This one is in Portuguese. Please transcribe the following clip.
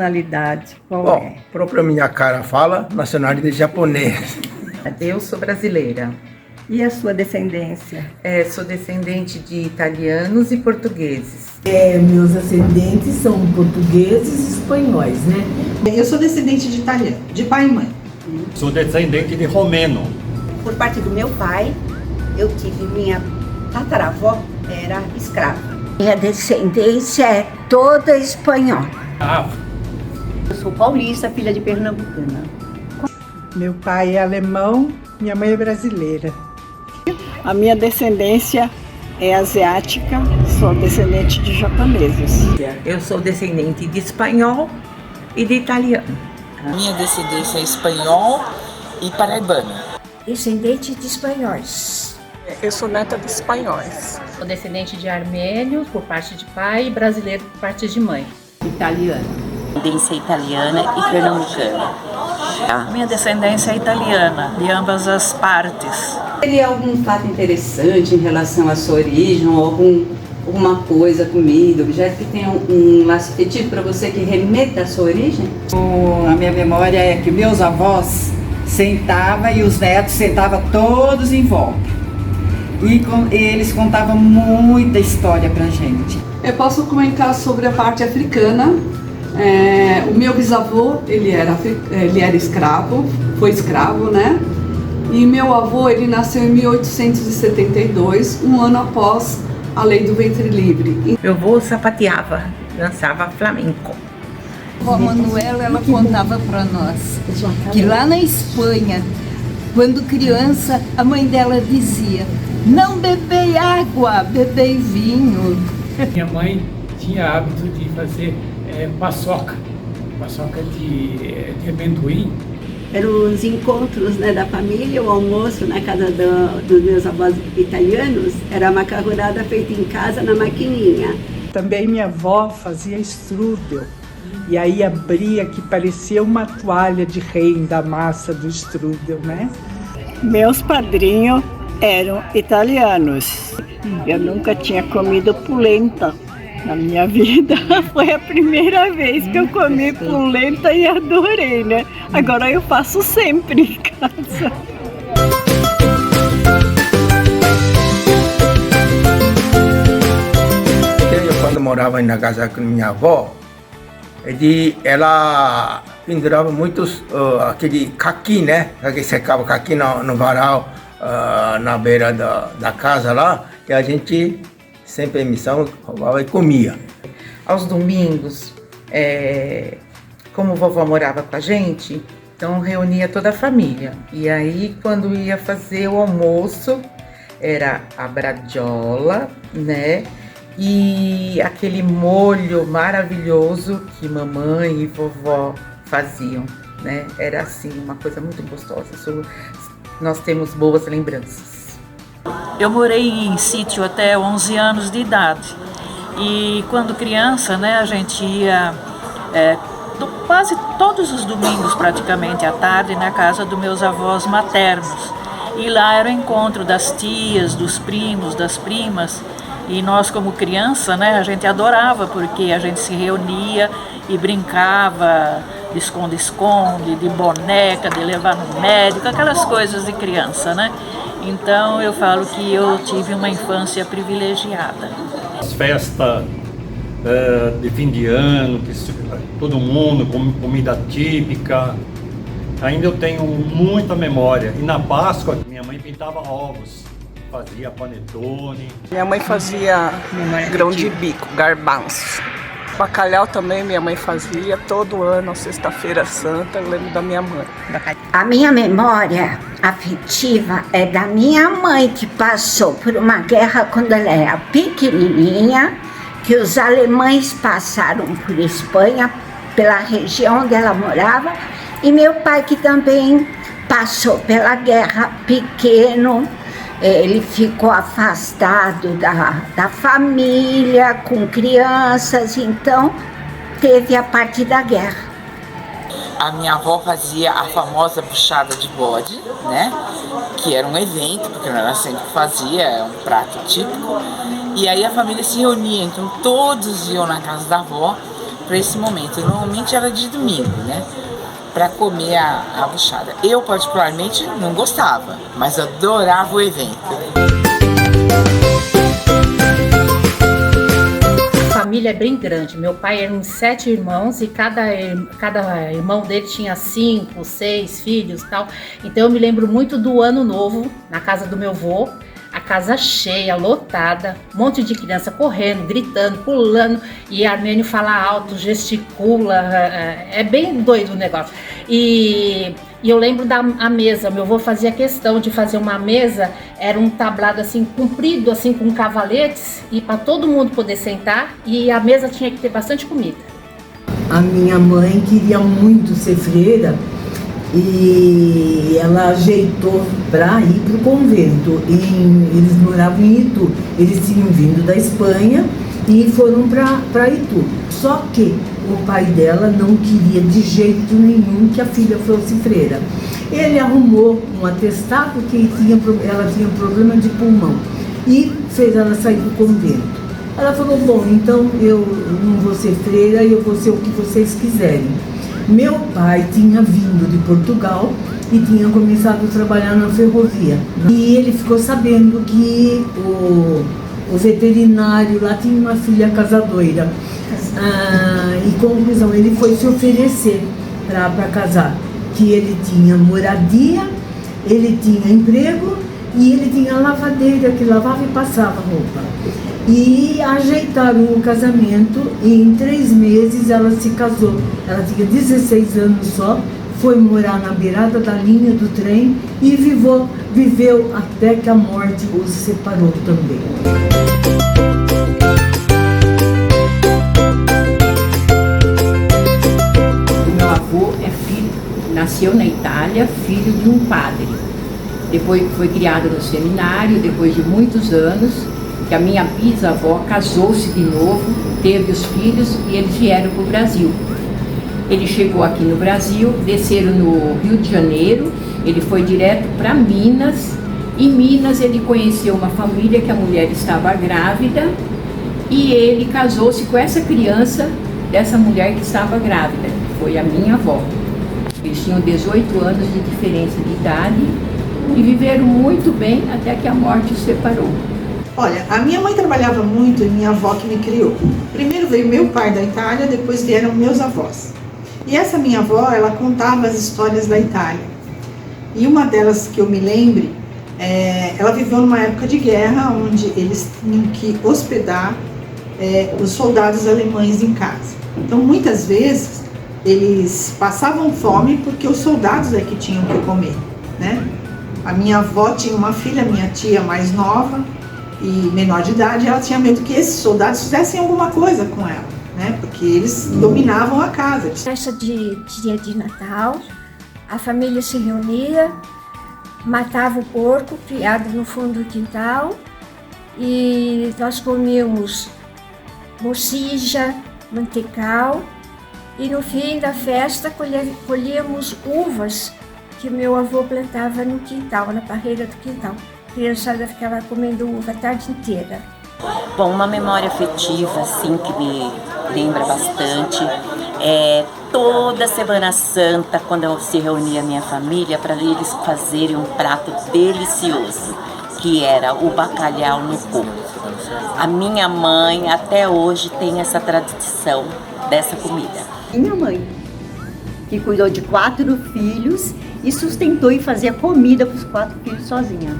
nacionalidade qual Bom, é? própria minha cara fala, nacionalidade japonesa. Eu sou brasileira. E a sua descendência? Sou descendente de italianos e portugueses. Meus ascendentes são portugueses e espanhóis, né? Eu sou descendente de italiano, de pai e mãe. Sou descendente de romeno. Por parte do meu pai, eu tive minha tataravó, era escrava. Minha descendência é toda espanhola. Eu sou paulista, filha de pernambucana. Meu pai é alemão, minha mãe é brasileira. A minha descendência é asiática, sou descendente de japoneses. Eu sou descendente de espanhol e de italiano. Minha descendência é espanhol e paraibana. Descendente de espanhóis. Eu sou neta de espanhóis. Sou descendente de armênios por parte de pai e brasileiro por parte de mãe. Italiana. Descendência italiana e pernambucana. A minha descendência é italiana, de ambas as partes. Teria algum fato interessante em relação à sua origem, ou alguma coisa, comida, objeto que tenha um laço afetivo para você que remeta à sua origem? A minha memória é que meus avós sentavam e os netos sentavam todos em volta. E eles contavam muita história pra gente. Eu posso comentar sobre a parte africana. O meu bisavô, ele era escravo, foi escravo, né? E meu avô, ele nasceu em 1872, um ano após a lei do ventre livre. Meu avô sapateava, dançava flamenco. A avó Manuela, ela contava para nós que lá na Espanha, quando criança, a mãe dela dizia: não bebei água, bebei vinho. Minha mãe tinha hábito de fazer paçoca de amendoim. Eram os encontros, né, da família, o almoço na casa dos meus avós italianos, era macarronada feita em casa na maquininha. Também minha avó fazia strudel. E aí abria que parecia uma toalha de rei da massa do strudel, né? Meus padrinhos eram italianos. Eu nunca tinha comido polenta na minha vida. Foi a primeira vez que eu comi polenta e adorei, né? Agora eu faço sempre em casa. Quando eu morava na casa com minha avó, ela pendurava muitos aquele caqui, né? Que secava caqui no varal, na beira da casa lá, que a gente sempre em missão roubava e comia. Aos domingos, como vovó morava com a gente, então reunia toda a família. E aí, quando ia fazer o almoço, era a bradiola, né? E aquele molho maravilhoso que mamãe e vovó faziam, né? Era assim, uma coisa muito gostosa. Nós temos boas lembranças. Eu morei em sítio até 11 anos de idade. E quando criança, né, a gente ia quase todos os domingos, praticamente à tarde, na casa dos meus avós maternos. E lá era o encontro das tias, dos primos, das primas. E nós, como criança, né, a gente adorava, porque a gente se reunia e brincava de esconde-esconde, de boneca, de levar no médico, aquelas coisas de criança, né? Então eu falo que eu tive uma infância privilegiada. As festas de fim de ano, que todo mundo come comida típica, ainda eu tenho muita memória. E na Páscoa, minha mãe pintava ovos. Fazia panetone. Minha mãe fazia grão de bico, garbanço. Bacalhau também minha mãe fazia todo ano, sexta-feira santa, eu lembro da minha mãe. A minha memória afetiva é da minha mãe, que passou por uma guerra quando ela era pequenininha, que os alemães passaram por Espanha, pela região onde ela morava, e meu pai, que também passou pela guerra pequeno. Ele ficou afastado da família, com crianças, então teve a parte da guerra. A minha avó fazia a famosa buchada de bode, né? Que era um evento, porque não era sempre que fazia, é um prato típico. E aí a família se reunia, então todos iam na casa da avó para esse momento. Normalmente era de domingo, né? Para comer a buchada. Eu particularmente não gostava, mas adorava o evento. A família é bem grande. Meu pai era em 7 irmãos e cada irmão dele tinha 5, 6 filhos e tal. Então eu me lembro muito do Ano Novo na casa do meu avô. A casa cheia, lotada, um monte de criança correndo, gritando, pulando, e Armênio fala alto, gesticula, é bem doido o negócio. E eu lembro da mesa, meu avô fazia questão de fazer uma mesa, era um tablado assim, comprido, assim, com cavaletes, e para todo mundo poder sentar, e a mesa tinha que ter bastante comida. A minha mãe queria muito ser freira, e ela ajeitou para ir para o convento. Eles moravam em Itu. Eles tinham vindo da Espanha e foram para Itu. Só que o pai dela não queria de jeito nenhum que a filha fosse freira. Ele arrumou um atestado que ela tinha problema de pulmão e fez ela sair do convento. Ela falou, bom, então eu não vou ser freira, eu vou ser o que vocês quiserem. Meu pai tinha vindo de Portugal e tinha começado a trabalhar na ferrovia. E ele ficou sabendo que o veterinário lá tinha uma filha casadoira. E conclusão, ele foi se oferecer para casar. Que ele tinha moradia, ele tinha emprego e ele tinha lavadeira que lavava e passava roupa. E ajeitaram o casamento e em 3 meses ela se casou. Ela tinha 16 anos só, foi morar na beirada da linha do trem e viveu até que a morte os separou também. O meu avô nasceu na Itália, filho de um padre. Depois foi criado no seminário, depois de muitos anos, que a minha bisavó casou-se de novo, teve os filhos e eles vieram para o Brasil. Ele chegou aqui no Brasil, desceram no Rio de Janeiro, ele foi direto para Minas. Em Minas ele conheceu uma família que a mulher estava grávida e ele casou-se com essa criança dessa mulher que estava grávida, que foi a minha avó. Eles tinham 18 anos de diferença de idade e viveram muito bem até que a morte os separou. Olha, a minha mãe trabalhava muito e minha avó que me criou. Primeiro veio meu pai da Itália, depois vieram meus avós. E essa minha avó, ela contava as histórias da Itália. E uma delas que eu me lembre, ela viveu numa época de guerra, onde eles tinham que hospedar os soldados alemães em casa. Então, muitas vezes, eles passavam fome porque os soldados é que tinham que comer, né? A minha avó tinha uma filha, minha tia mais nova, e menor de idade, ela tinha medo que esses soldados fizessem alguma coisa com ela, né? Porque eles dominavam a casa. Festa de dia de Natal, a família se reunia, matava o porco criado no fundo do quintal e nós comíamos morcija, mantecau e no fim da festa colhíamos uvas que meu avô plantava no quintal, na parreira do quintal. A criançada ficava comendo uva a tarde inteira. Bom, uma memória afetiva, assim, que me lembra bastante, toda Semana Santa, quando eu se reunia a minha família, para eles fazerem um prato delicioso, que era o bacalhau no coco. A minha mãe, até hoje, tem essa tradição dessa comida. Minha mãe, que cuidou de 4 filhos e sustentou e fazia comida para os 4 filhos sozinha.